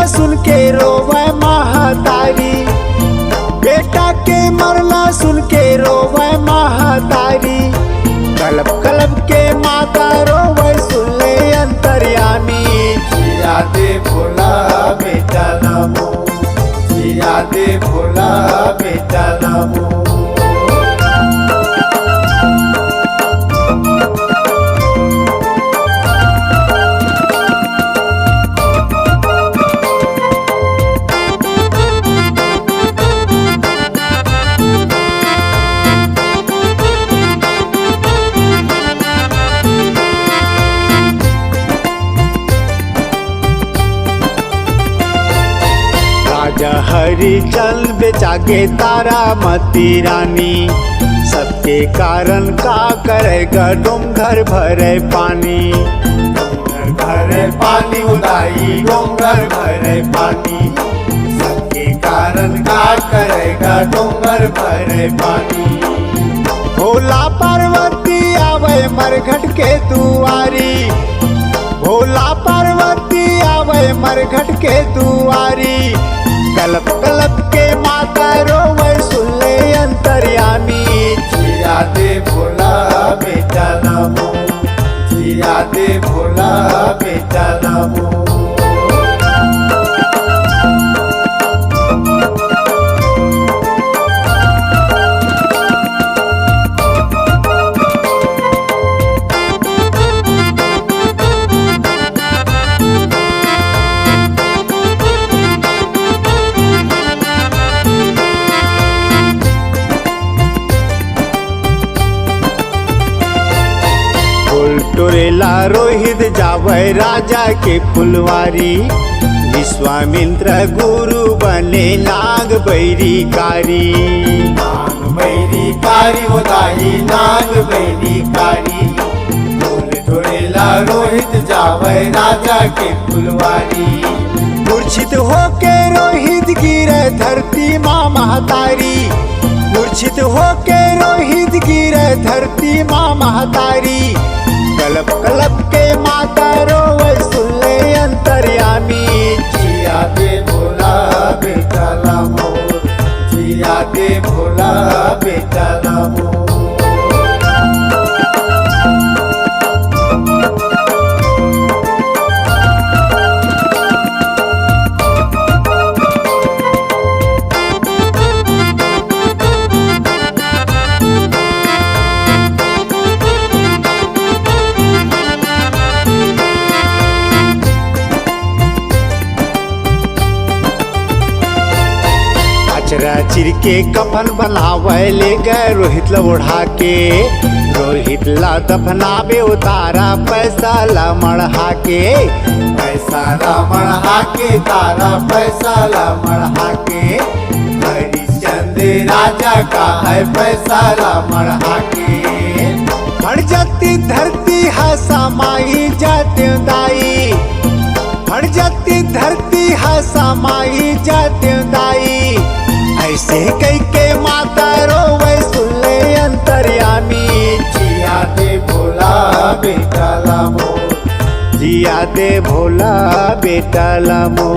सुन के रोवे महतारी, बेटा के मरला सुन के रोवे महतारी। कलब कलब के माता रोवे सुन ले अंतर्यामी। जिया दे भोला बेटा नमो, जिया दे भोला बेटा नमो। राजा हरिचंद बेचागे तारामती रानी, सबके कारण का करेगा डोंगर भरे पानी। डोंगर भरे पानी उदाई, डोंगर भरे पानी, सबके कारण का करेगा डोंगर भरे पानी। भोला पार्वती आवे मरघट के दुआरी, भोला पार्वती आवे मरघट के दुआरी। कलब कलब के माता रोवे सुन ले अंतर्यामी। जिया दे भोला बेटा नमो, जिया दे भोला बेटा नमो। टोरेला रोहित जावे राजा के फुलवारी। विश्वामित्र गुरु बने नाग बैरी कारी। नाग बैरी कारी उदाई, नाग बैरी कारी। टोरेला रोहित जावे राजा के फुलवारी। मूर्छित होके रोहित गिरे धरती माँ महतारी। मूर्छित होके रोहित गिरे धरती माँ महतारी। कलब कलब के माता रोवे सुन ले अंतर्यामी। जिया दे भोला बेटा नमो, जिया दे भोला बेटा नमो। अचरा चिर के कफन बनावे ले गए रोहित ला ओढ़ा के। रोहित ला दफनावे उतारा पैसा ला मढ़ा के। पैसा ला मढ़ा के, तारा पैसा ला मढ़ा के। हरिश्चंद राजा का है पैसा ला मढ़ा के। फट जाती धरती है समाई जाते दाई। फट जाती धरती है समाई जाते दाई। ऐसे कई के माता रोवे सुन ले अंतर्यामी। जिया दे भोला बेटा नमो, जिया दे भोला बेटा नमो।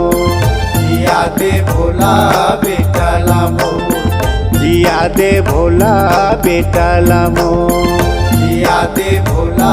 जिया दे भोला बेटा नमो, जिया दे भोला बेटा नमो। जिया दे भोला